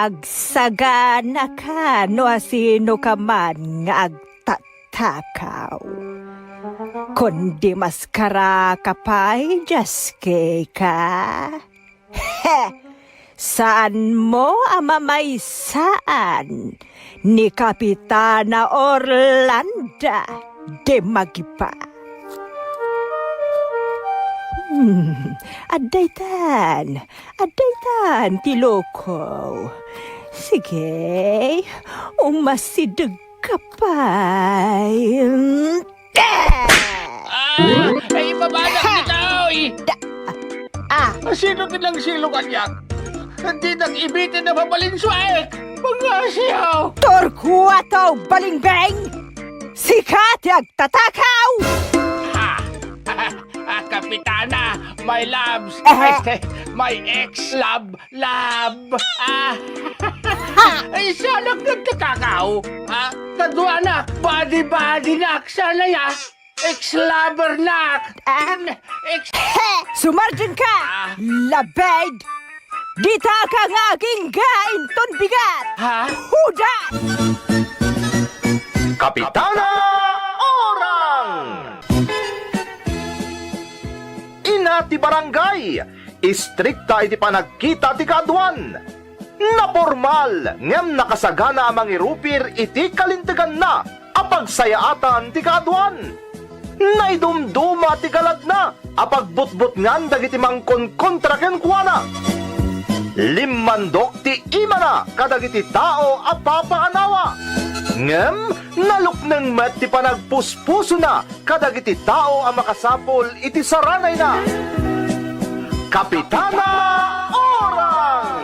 agsagana ka no asino ka man nga agtatakaw. Kundi maskara ka pa'y jaske ka. Saan mo amamaysaan ni Kapitana Orlando de Magipa? Adaytan tiloko. Sige, umasidag ka pa'y. Ay, babadak kita, oy! Sino nilang silukan yan? Hindi nag-ibitin na mabalinswaek! Mga siyaw! Torquato balingbeng! Sikat agtatakaw! Kapitana, my loves, my ex-love, ay, sana nagtatakaw, kadwa na, body nak, sana ya, ex-lover nak, Sumarjan ka! Labed! Dita ka ng aking gain ton bigat! Huda! Kapitana Orang! Ina ti barangay, istrikta iti panagkita ti kaadwan. Na formal, ngem nakasagana amang irupir iti kalintigan na apagsayaatan ti kaadwan. Naidumduma ti galad na apagbutbut ngan dagiti mangkonkontra ken kuana. Limandok ti imana kadagiti tao a papaanawa. Ngem nalukneng met ti panagpuspuso na kadagiti tao a makasapol iti saranay na. Kapitana Orang!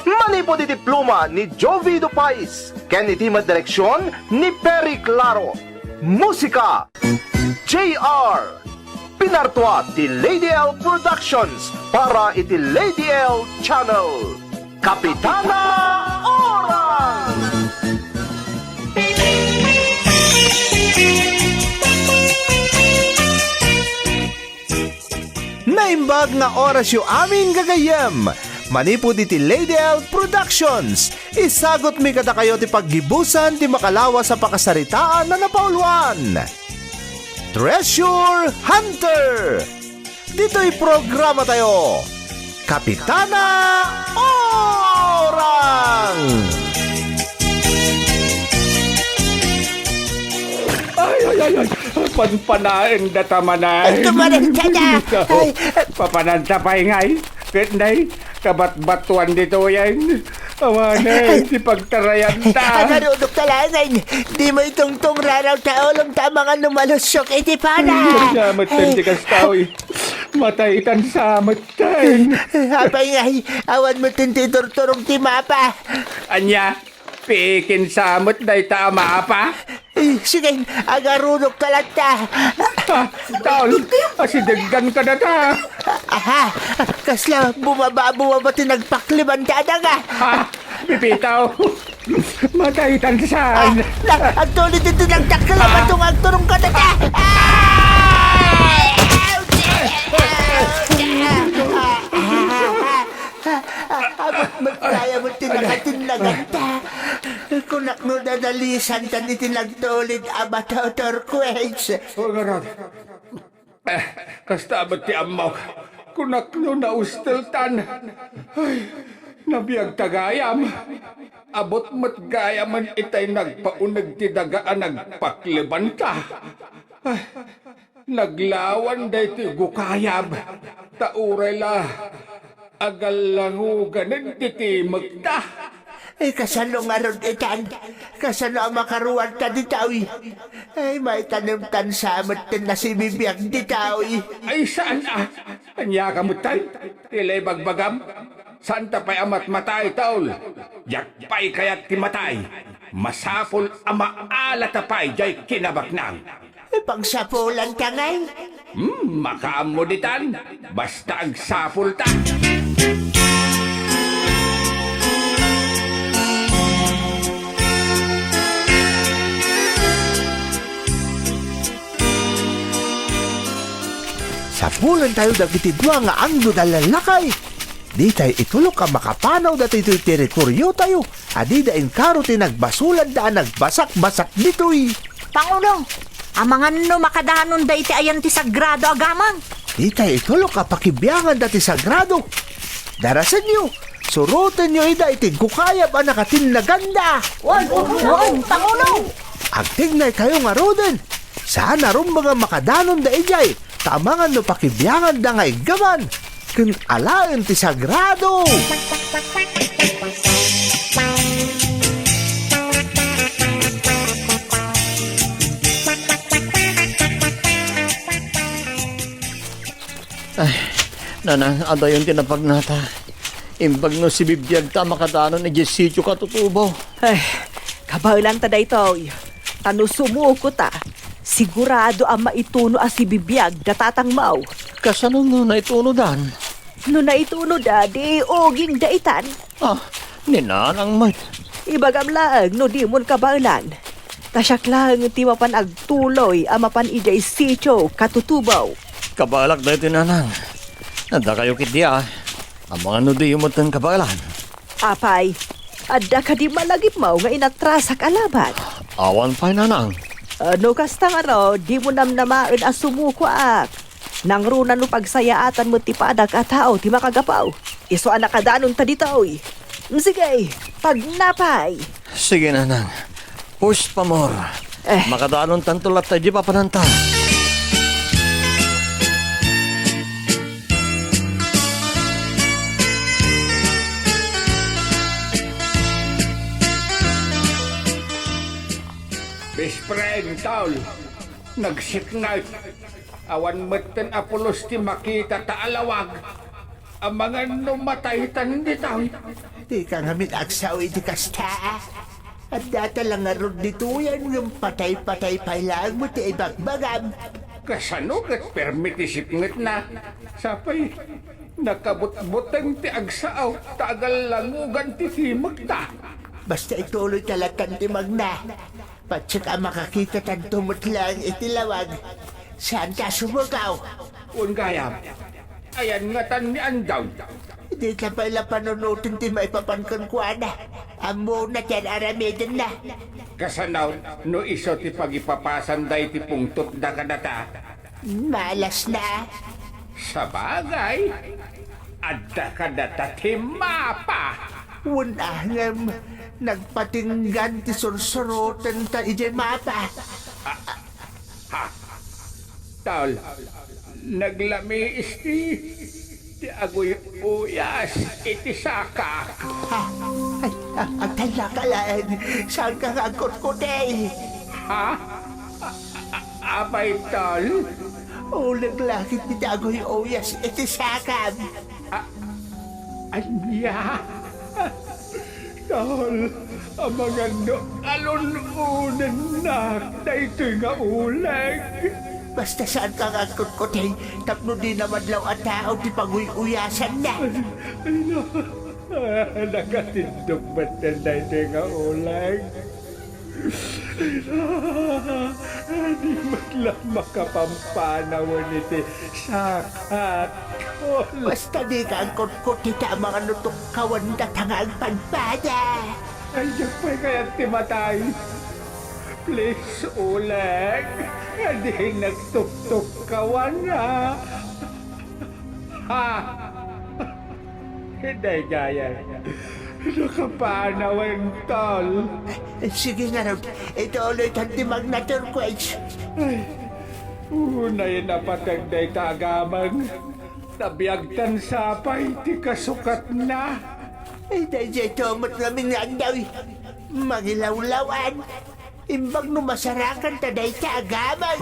Manipod iti pluma ni Jovi Dupais, ken iti direksyon ni Perry Claro. Musika JR. Pinartua ti Lady L Productions para iti Lady L Channel. Kapitana Orang! Naimbag nga oras yu aming gagayem. Manipod iti Lady L Productions. Isagot mi kada kayo ti paggibusan ti makalawa sa pakasaritaan na napauluan. Treasure Hunter. Dito'y programa tayo. Kapitana Orang! Ay, panpanain datamanay. Tumarin ka na! Papananta pa ingay. Kitnay, kabat-batuan dito yan. Amanay, si pagtarayan ta. Narunok talaga. Di mo itong raraw taolong tamang lumalusok iti pana. Samat tan di kastawi. Mataitan samat tan. Apay ngay, awan mo tintiturturong ti mapa. Anya, piikin samot day ta mapa. Sige, agarunok ka lang ta. Taol, asidaggan ka na ta. Aha, kasla bumaba tinagpakliban ka na nga. Pipitaw, mataitan saan. Ang tuloy dito ng takla, matungag-turong ka na ta. Abot magkaya mo tinakatinlagan ta. Kunak no dadalisan ka ni tinagtulid abataw turquoise. O garod, kasta abot ti amaw. Kunak no nausteltan. Ay, nabiyag tagayam. Abot mat gayaman itay nagpaunag ti dagaan nagpakliban ta. Ay, naglawan day ti gukayab. Tauray la. Agal langugan ti magta. Kasano nga ron itan? Kasano ang makaruan ka di tawi? Ay, may tanimtan sa amat na si bibiyag di tawi. Ay, saan ah? Anya kamutan? Tilay bagbagam? Saan tapay amat matay, taul? Yak pa'y kaya't ti matay. Masapol ama ala tapay jay kinabaknang. Pagsapulan ka ngay? Makaamuditan. Basta agsapol ta. Sapulan tayo dagiti dua nga angdo dalalakay. Di tayo itulok ka makapanaw dati ito'y teritoryo tayo. Adi daing karo tinagbasulan daan nagbasak-basak dito'y. Pangulo, ang mga no makadanon da iti ayan ti sagrado agamang. Di tayo itulok ka pakibiyangan dati sagrado. Darasan nyo, surutan nyo ida itig kukayab ang nakatin na ganda. Noon, Pangulo. Agtignay kayo nga roden. Sana rin mga makadanon da ijay. Tamangan no pakibiyangan da nga igaman. Kun alayon ti sagrado. Ay, nanang, ada yung tinapag nata. Imbag no si Bibiyag ta makadanon na sityo katutubo. Ay, kabalan ta da ito. Tano sumuko ta. Sigurado ang maituno a si Bibiyag datatang mau. Kasano no na itunodan? No naituno da, di oging daitan. Ah, ninanang mat. Ibagam laang no di mon kabalan. Tasyak lang ti mapan agtuloy ang mapan ijay sityo katutubaw. Kabalak na ito nanang. Nanda kayo kitya. Ang mga nudi yung matang kabalan. Apay, adda ka di malagip mo nga inatrasak alaban. Awan pa nanang. Ano kasta nga no, di mo namnamaan ang sumuko ak. Nang runa no pagsayaatan mo ti padag at tao ti makagapaw. Iso anak kadanon ta dito oy. Sige, pagnapay. Sige nanang. Push pa more. Makadanon tantulat tayo di papananta. Best friend, Taul. Nagsiknag. Awan matan apulos ti makita taalawag. Ang mga numatay tandi Taul. Di ka nga minagsaw iti kasta. At data lang nga ron dito yan yung patay-patay pa lang mo ti ibagbagam. Kasano kat permitisip ngat na. Sapay, nakabut-butang ti agsaaw. Tagal langugan ti himag ta. Basta ituloy talakan ti magna. Patsik ang makakita tan tumutlang itilawag. Saan ka sumugaw? Ungayam. Ayan nga tan ni Andaw. Hindi ka pala panunutin ti maipapankan ko na. Amo na tiyan aramidin na. Kasanaw, no iso ti pagipapasan day ti pungtot da kadata. Malas na. Sa bagay, adda kadata ti mapa. Unahangam, nagpatinggan ti sursurutan ta ije mapa. Taul, naglami isti ti agoy uyas iti saka. Ha? Ay, ang talakalaan. Saan ka nga kutkutay? Ha? Abay, Taul? Ulag lakit ni Dagoy Oyas iti sakam. Anya? Taul, ang mga alununan na ito'y nga ulag. Basta saan ka nga kutkutay, tapno di naman law at tao ti paguy-uyasan na. Nakatindog ba't na ito'y nga ulag? Di maglang makapampanawan iti sakat. Basta di ka ang kutkut ita mga nutok kawan datangang pagpada. Ay, diyan pa'y kaya't timatay. Please, ulag. Hindi nagtuktok kawan ha. Ha? Hindi gaya. Nakapanawan tol. Sige nga raw, ito ulit ang timag na turquoise. Ay, unay napatagday tagamang. Nabiyagtan sapay, ti kasukat na. Ay, dahil ito mo't namin nga daw. Mangilawlawan. Imbag no masarakan taday tagamang.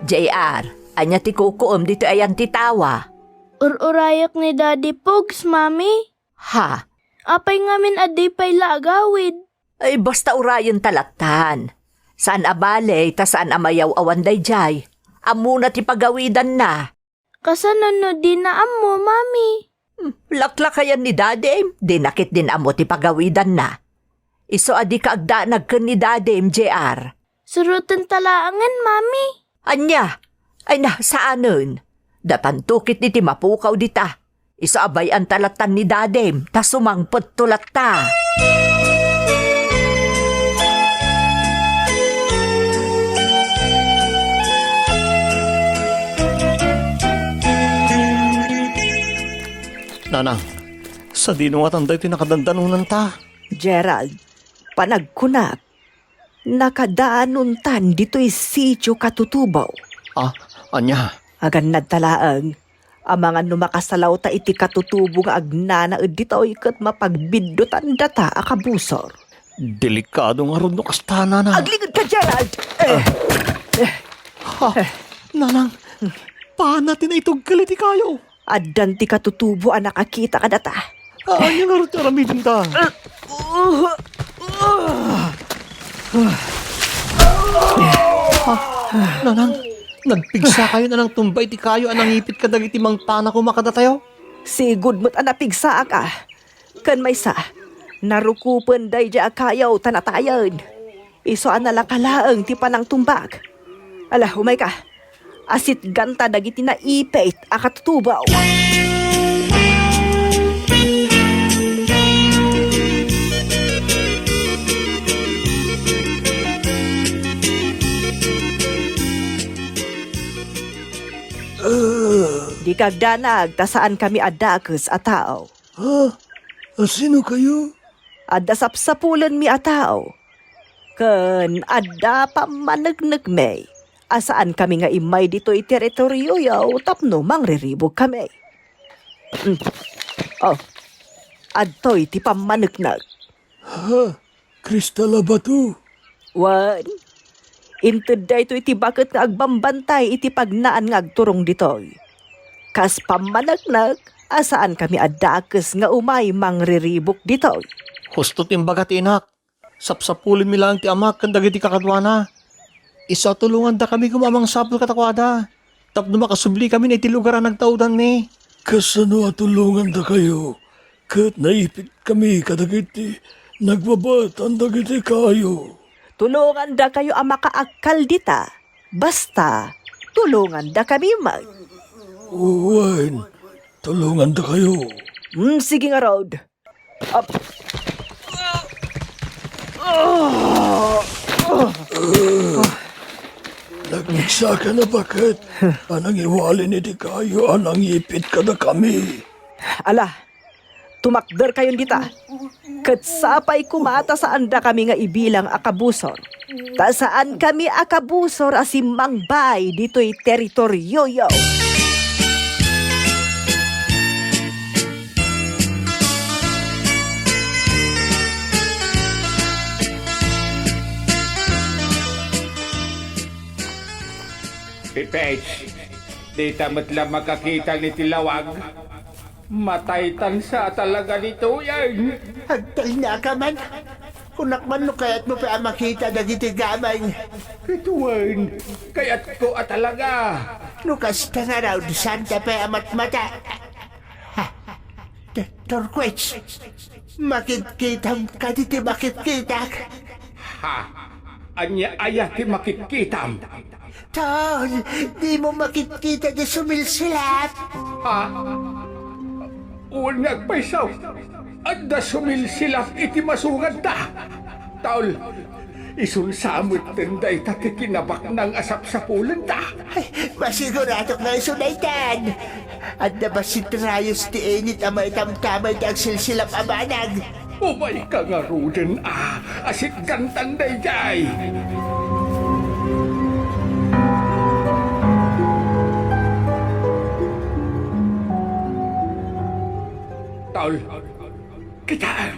JR, anya ti kukuom dito ayan ti tawa. Ururayak ni Daddy Pogs, Mami. Ha? Apay ngamin adi pay lagawid. Ay basta urayon talaktan. Saan abale, ta saan amayaw awan dayjay. Amuna ti pagawidan na. Kasanon no di na amo, Mami. Laklak kayan ni Daddy, dinakit din amo ti pagawidan na. Iso adi ka agda nagken ni Daddy MJR. Surutan talaangan, Mami. Anya, ay na, saanon? Dapantukit ni ti mapukaw dita. Iso abay ang talatan ni Dadem, ta sumangpot tulat ta. Nanang, sa dinungat ang dahi tinakadandanunan ta. Gerald, panagkunak. Nakadaanon tan dito'y sityo katutubaw. Ah, anya? Agan nagtalaang, ang mga numakasalaw ta iti katutubo nga agnanaed dito'y kat mapagbiddutan data akabusor. Delikado nga ron no kastana na. Aglingad ka, Gerald! Ha, nanang, paano natin na itong kaliti kayo? Addan ti katutubo ang nakakita ka data. Anya nga ron taramidin ta. Nanang, nagpigsa kayo na ng tumbay ti kayo anang ipit ka dagiti mang pana ko makadatayo? Sigud mo't anapigsa ka. Kan may sa, narukupan day di akayaw tanatayan. Iso analakalaang ti panang tumbag. Ala, umay ka. Asit ganta dagiti na ipit akatutubaw. Di kagdanag, tasaan kami adakes a tao. Sino kayo? Adda sapsapulan mi a tao. Ken adda pamanagnag may. Asaan kami nga imay dito'y teritoryo yaw tapno mangriribog kami. Oh, adto'y ti pamanagnag. Kristala ba to? Wan, inted da ito'y ti bakit nga agbambantay iti pagnaan nga agturong dito'y. Kas pamanagnag, asaan kami adakes nga umay mangriribok dito'y. Husto timbagat inak. Sapsapulin mi lang ti amak kan dagiti kakadwana. Isa tulungan da kami kumamang sapul katakwada. Tapno makasubli kami na iti lugar ang nagtaudan mi. Kasano atulungan da kayo? Kat naipit kami kadagiti. Nagbabat ang dagiti kayo. Tulungan da kayo ang makaakal dita. Basta, tulungan da kami mag. Uwan, tulungan da kayo. Sige nga, Rod. Nagmiksa ka na bakit? Anang iwali ni di kayo, anang ipit ka na kami. Ala, tumakder kayon dita. Kat sapay kumata saan da kami nga ibilang akabusor. Ta saan kami akabusor asim mangbay dito'y teritoryo yaw. Pipech, di tamat lang makakita ni Tilawag. Matay tansa talaga nito yan. Hagtal na ka man. Kunak man no kaya't mo pa makita dagiti gamay. Ituan, kaya't ko talaga. Lukas ta nga raw, santa pa amat mata. Torquets, makitkitam ka diti makitkitak. Ha, anya ayati makitkitam. Tol, di mo makitkita di sumilsilap. Ha? Unag paisaw. Adda sumilsilap iti masugad ta. Taol, isunsamot tenday tatikinabak ng asap sa pulan ta. Ay, masigurado nga isunaytan. At na si Trayos ti Enit ang may tamtamay di ang silsilap abanag. Umay ka nga ruden asit gantanday jay. Taol, kitaan.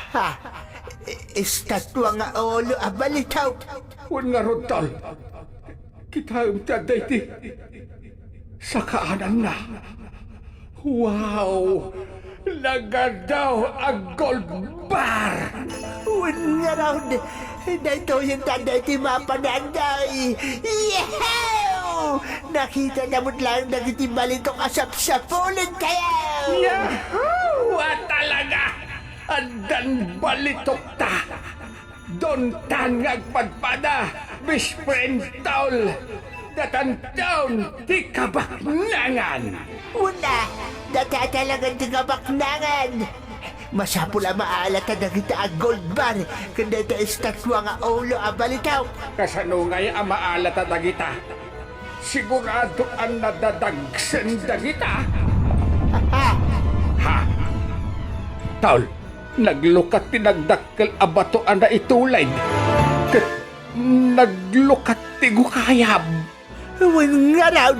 Ha, estatwa nga olo abalitaw. Huwag nga ron, Taol. Kitaan taday ti. Sa kaanan na. Wow! Nagadaw ang gold bar! Uwan nga raw, dahito yung tanday ti mapananday. Yehew! Nakita na mo't lang nagitibalik kong asap-sapulan kayo. Yahoo! Talaga! Andan balitok ta. Don tan ngagpadpada. Bispren taul. Datan taon ti kabaknangan. Una, natatalagan ti kabaknangan. Masapul ang maalat na kita ang gold bar. Kanda ito estatwa nga ulo ang balitaw. Kasanungay ang maalat at dagita. Sigurado ang nadadagsan dagita. Ha? Taul, naglukat tinagdakkel abato ang naitulay. Kat naglukat ti gukayab. Uwing nga raw.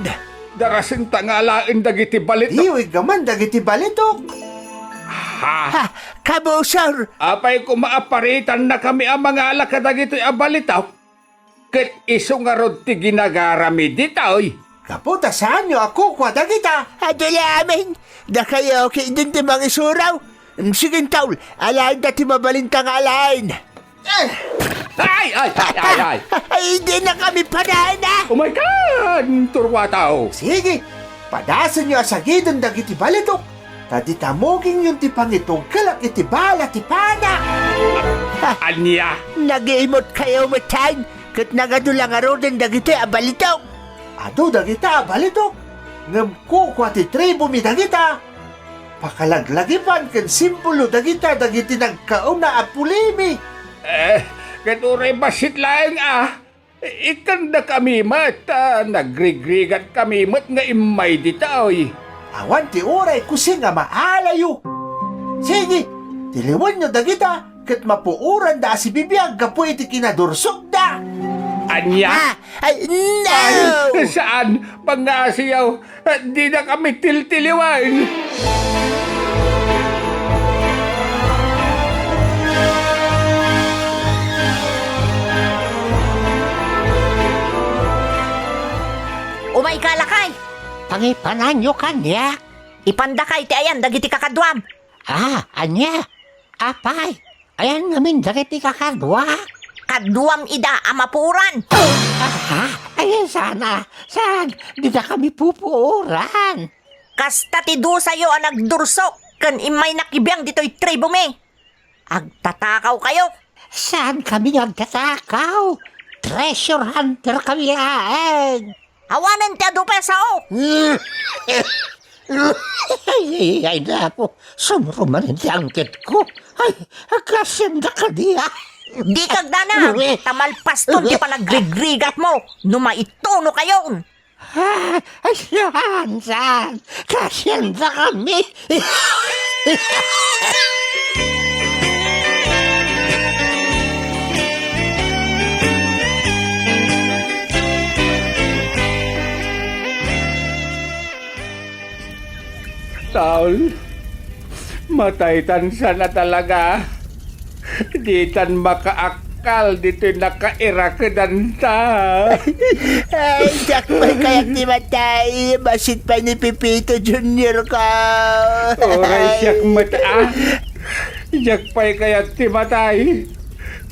Darasin tangalain dagiti balit. Iwig naman dagiti balitok. Ha? Ha, kabusor. Apay ko maaparitan na kami ang mga alaka dagiti abalitaw. Kat iso nga rod ti ginagarami ditaw. Kaputa saan nyo ako kwa dagita? Adala amin. Da kayo kay din ti mga isuraw. Sige taul, alain dati mabalintang alain. Ay! Ay, hindi na kami panana. Oh my God! Turwataw! Sige, padasan nyo asagidon dagiti balitok. Tadi tamoging yung ti pangitong kalak iti bala ti pana. Anya! Nag-iimot kayo matang. Kat nagadulang arodan dagiti abalitaw. Ado dagita balitok. Ngam ko kwa ti tribo mi dagita. Pakalaglagipan ken simbolo dagita dagiti nagkauna at pulimi. Kanuray basit laeng Ikanda kami mat, nagrigrigat kami mat nga imay ditaoy. Awan ti oray kusing nga maalayo. Sige, tiliwan nyo dagita, kat mapuuran da si bibiyag kapo iti kinadursok da. Anya? Ay, no! Ay, saan? Pangasiyaw, di na kami tiltiliwan. Umay kalakay! Pangipanan nyo kanya. Ipandakay ti ayan, dagiti kakadwam! Anya? Apay, ayan namin dagiti kakadwa. Kadwam ida amapuran! Ayan sana. Saan? Di na kami pupuuran. Kasta ti do sa'yo ang nagdursok, kan imay nakibiyang dito'y tribo me! Agtatakaw kayo! Saan kami nagtatakaw? Treasure hunter kami laeng. Awanan ti adu pesao! Ay na po. Sumruman hindi angkit ko. Ay, kasyanda ka diya. Di kagdana! Tamalpaston ti panagrigrigat mo! Numaitono kayo! Saan, saan? Kasyanda kami. Taul, matay tan sana talaga. Di tan makaakal dito nakairakedan ta. Ay, sakpay kayak di matay. Basit pa ni Pipito Junior ka. Oray siyak mata. Jakpay kaya timatay.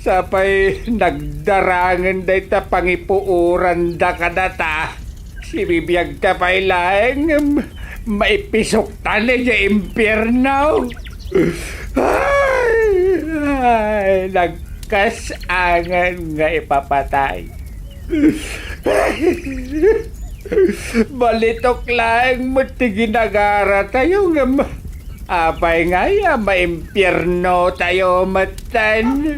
Sapay nagdarangan day ta pangipuuran da kadata. Si bibiyag ta pa'y laeng maipisok tali sa impyerno. Ay, nagkasangan nga ipapatay. Balitok lang mo ti ginagara tayo nga apay nga ya maimpyerno tayo matan.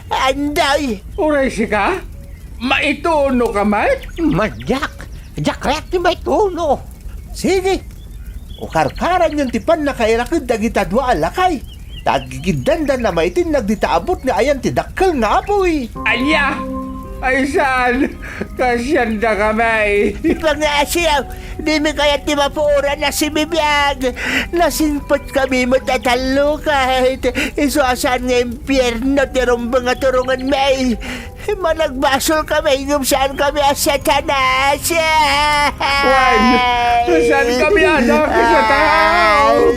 Anday! Uray si ka? Maituno ka mat? Madyak! Jakret ni may tuno! Sige, ukarkaran yung tipan na kairakid dagita dua alakay. Tagigidandan na maitin nagditaabot nga ayan ti dakkel nga apoy. Anya! Ay saan? Kasyanda kamay. Pangasiyaw, di mi kaya ti mapuuran na si Bibiyag. Nasinpot kami matatalo kahit isuasan nga impyerno ti rumbang nga turungan may. Managbasol kami ngum saan kami as satanas. Juan, saan kami anak sa tao?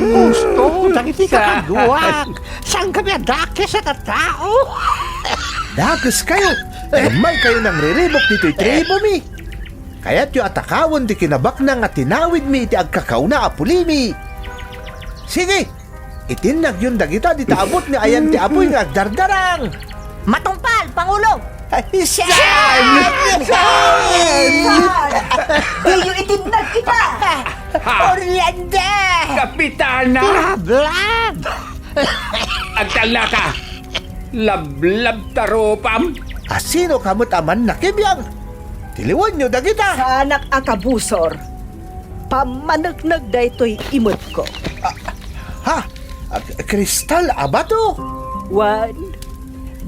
Gusto, dagiti kakaduwag. Saan kami adake sa tao? Dagas kayo! May kayo nang riribok dito'y tribo mi. Kaya't yu atakawon ti kinabaknang at tinawid mi iti agkakaw na apulimi. Sige, itinag yun dagita di taabot ni ayan ti apoy nga agdardarang. Matungpal, Pangulo! Diyo itinag kita! Orlando! Kapitana! Blab! Agtala ka! Lablab taropam! Asino kamot aman nakibiyang? Tiliwan nyo dagita. Sa anak akabusor, pamanagnag da ito'y imot ko. Ha? Kristal abato? Wan,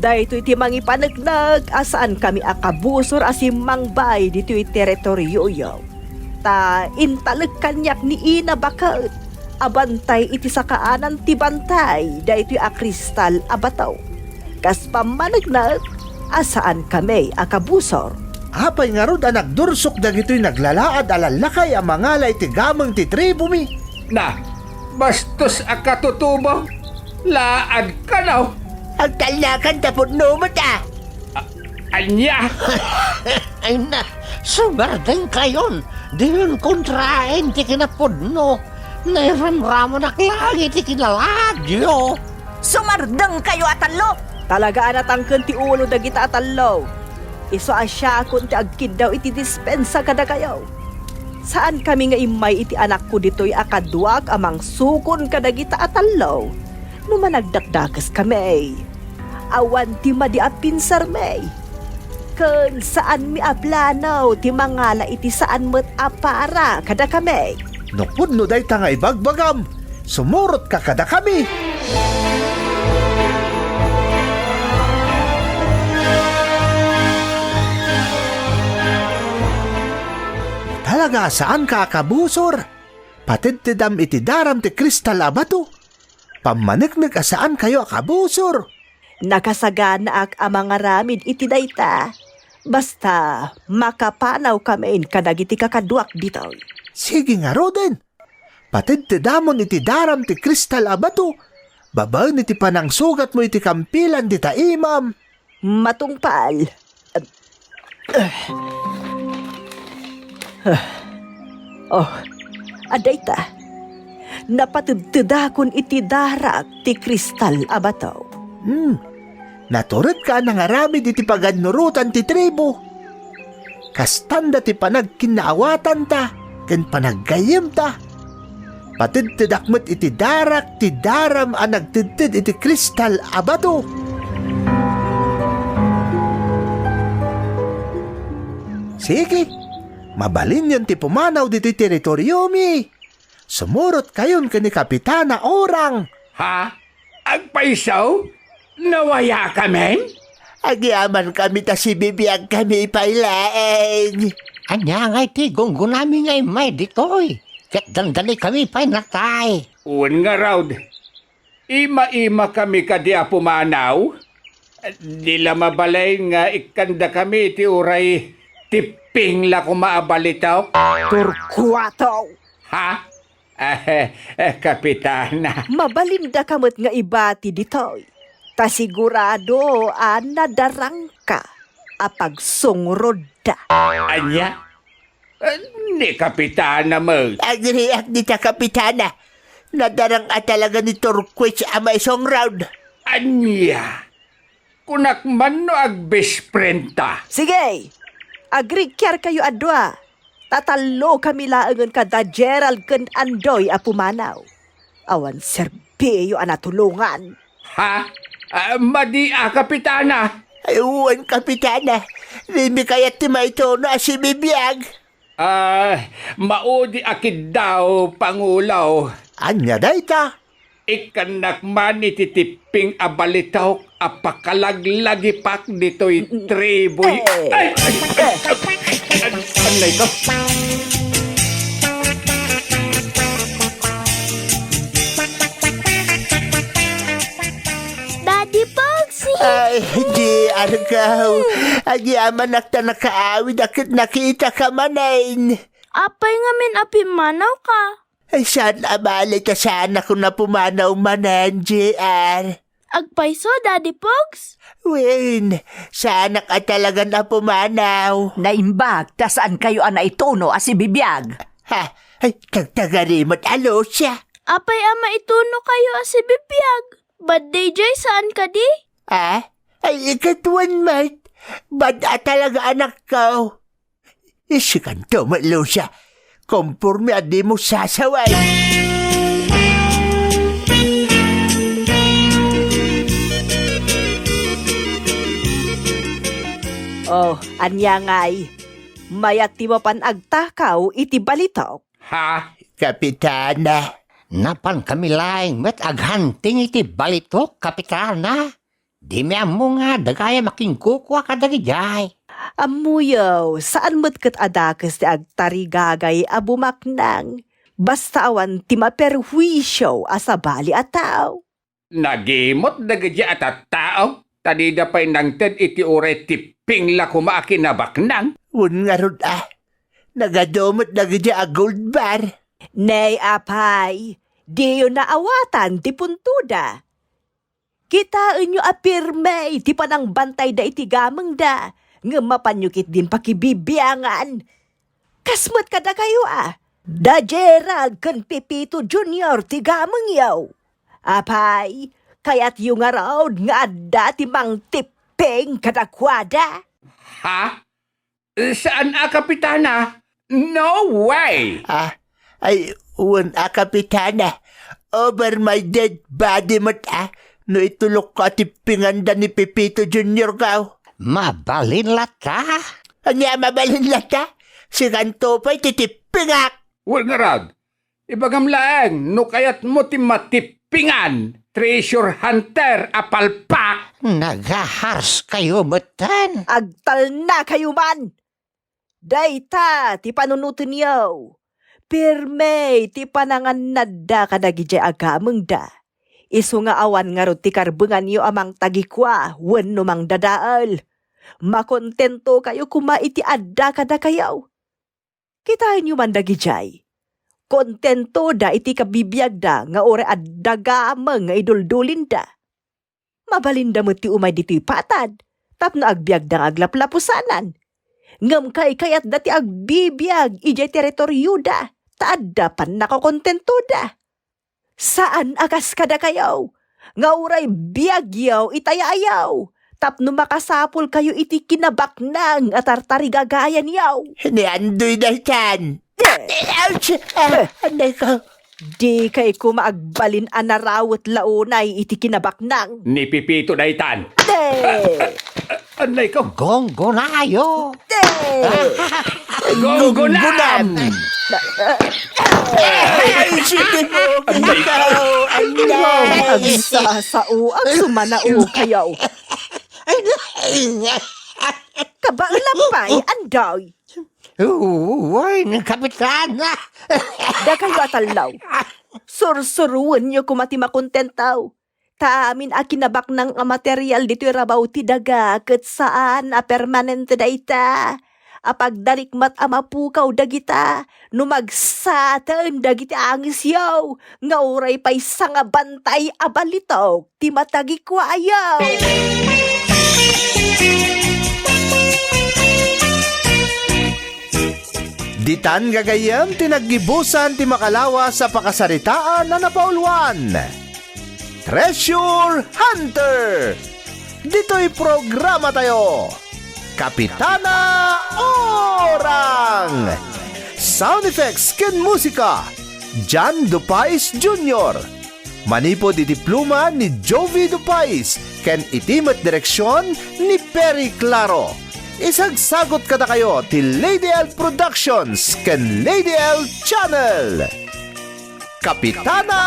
da ito'y timang ipanagnag asaan kami akabusor asimang bay dito'y teritoryo yaw. Ta intalag kanyak ni ina bakit. Abantay iti sa kaanan ti bantay da ito'y akristal abataw. Kas pamanagnag asaan kami akabusor. Apay nga rod anak dursok dagito'y naglalaad alalakay ang mangalay ti gamang ti tribo mi. Na, bastos akatutubo! Laad ka na! Ang talakan tapos numot Anya! Ay na, sumardan kayon. Di yun kontrain ti kinapudno. Nairamramo na klagi ti kinaladyo. Sumardang kayo atalo! Talaga anatangken ti ulo dagita atalaw. Iso asya kun ti agkid daw iti dispensa kada kayo. Saan kami nga imay iti anak ko dito'y akadwag amang sukon kadagita atalaw. Numanagdakdakas kami. Awan ti madiapinsar may. Kun saan mi aplanaw ti mangala iti saan met apara kada kami. Nupod no day nga ibagbagam. Sumurot ka kada kami. Talaga saan ka kabusor? Patid-tidam iti daram ti kristal abato. Pamaniknik asaan kayo akabusor. Nakasagana ak amang aramid iti dayta. Basta makapanaw kami kadagiti kakadwak dito. Sige nga Roden. Patid-tidamon iti daram ti kristal abato. Babaan iti panang sugat mo iti kampilan di taimam. Matungpal. Oh, adayta. Napatudtudakon iti darak ti kristal abataw. Naturot ka nang aramid iti pagadnurutan ti tribo. Kastanda ti panagkinaawatan ta, ken panaggayem ta. Patid-tidakmet iti darak ti daram a nagtidtid iti kristal abato. Sige, mabalin yun ti pumanaw dito teritoryo mi. Sumurot kayon kani Kapitana Orang. Ha? Agpaisaw? Nawaya kami? Agyaman kami ta si bibiyag kami pailaeng. Anya nga iti gunggunami nga imay ditoy. Kat dandali kami pa'y natay. Uwan nga raw. Ima-ima kami kadia pumanaw. Dila mabalay nga ikanda kami ti uray tiping la kumaabalitaw. Turkuataw. Ha? Kapitana. Mabalinda kamot nga ibati ditoy. Ta sigurado nadarang ka apag sungrod da. Anya? Ni Kapitana mo. Agriak ni ta kapitana. Nadarang at talaga ni Turquoise ama isong round. Anya? Kunak man no agbesprenta. Sige, agrikyar kayo adwa. Tatalo kami laangan kada Gerald ken Andoy a pumanaw. Awan serbiyo anatulungan. Ha? Madi Kapitana. Ayuan kapitana. Limi kayat ti maitono si bibiyag. Maudi akid daw, Pangulaw. Anya dayta. Ikanak man ititiping abalitaw apakalaglagipak dito'y triboy. Ay! Ano ito? Daddy Pogsy! Ay, di argaw. Agyaman nakta nakaawid akit nakita ka manain. Apay nga min apimanaw ka. Ay, saan abali ka sana kung napumanaw manan, JR? Agpaiso, Daddy Pogs? Wen, sana ka talaga na pumanaw. Naimbag, ta saan kayo ituno si bibiyag? Ha? Ay, tagtagarimot alo siya. Apay ama ituno kayo si bibiyag. Bad day, Jay, saan ka di? Ah? Ay, ikatuan, Mart. Bada talaga anak ko. Isikan to, malo siya. Kumpurme adi mo sasaway. Oh, anya ngay. Mayat ti mo pan agtakaw iti balitok. Ha? Kapitana. Napan kami laing met aghanting iti balitok, kapitana. Di mi amo nga dagaya making kukwa kadagijay. Amuyaw, saan mo't kat adakas ti agtarigagay abumaknang. Basta awan ti maperwisyo asa bali at tao. Nagimot dagadya at tao. Tadida pa'y nang ted iti ure tiping la kumaakin na baknang. Un nga rod Nagadomot na gadya a gold bar. Nay apay, di yun naawatan ti puntuda. Kitaan nyo apirme, ti panang bantay da iti gamang da. Nga mapanyukit din pakibibiyangan. Kasmat kada kayo Da Gerald kan Pepito Jr. ti gamang yaw. Apay, kaya't yung around nga adda ti mang tipeng kadakwada. Ha? Saan kapitana? No way! Ay, un kapitana. Over my dead body mo't no itulok ka ti pinganda ni Pepito Jr. ka. Mabalin lata. Anya mabalin lata? Si kanto pa'y titipingak. Well nga rad, ibagam laeng, no kayat mo ti matipingan, treasure hunter apalpak. Nagahars kayo matan. Agtal na kayo man! Dayta, ti panunutin yaw. Pirme, ti panangan nadda kadagijay agamang da. Isu nga awan nga ro ti karbungan yo amang tagikwa, wenno mang dadaal. Makontento kayo kuma iti adda kada kayaw. Kitain nyo man dagijay. Kontento da iti kabibiyag da nga ore adda gamang nga iduldulin da. Mabalinda mo ti umay dito'y patad, tapno agbiag da aglaplapusanan. Ngam kay kayat dati agbibiyag ijay teritoryo da, taadda pan nakakontento da. Saan akas kada kayaw? Nga uray biyagyaw itayayaw, tapno makasapul kayo iti kinabaknang at artarigagayan yaw. Niandoy na yan. Ouch! Anay ko. Di kay kumaagbalin anarawat launay iti kinabaknang. Ni Pipito Daytan. De! Anay ko. Gonggo na kayo. De! Gunggunam! Ay, sige mo. Ikaw, anay. Agsasao ang sumanao kayaw. Kabaulapay, anday. Uy, kapitana. Da kayo atalaw. Sursuruan nyo kumati makontentaw. Taamin akinabak ng material dito rabaw ti daga ket saan a permanente dayta. Apagdarikmat amapukaw dagita, numagsatan dagiti angis yaw, nga uray pa'y sanga bantay abalitaw, ti matagikwa ayaw. Ditan gagayam tinaggibusan ti makalawa sa pakasaritaan na napauluan. Treasure Hunter! Dito'y programa tayo. Kapitana Orang! Sound effects ken musika, John Dupais Jr. Manipod iti pluma ni Jovi Dupais ken itimet direksyon ni Perry Claro. Isagsagot kada kayo ti Lady L Productions ken Lady L Channel. Kapitana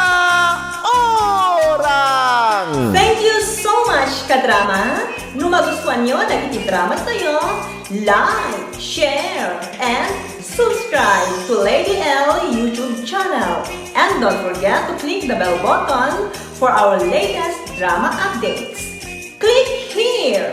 Orang! Thank you so much, kadrama! Nung magustuhan nyo, drama tayo, like, share, and subscribe to Lady L YouTube channel. And don't forget to click the bell button for our latest drama updates. Click here!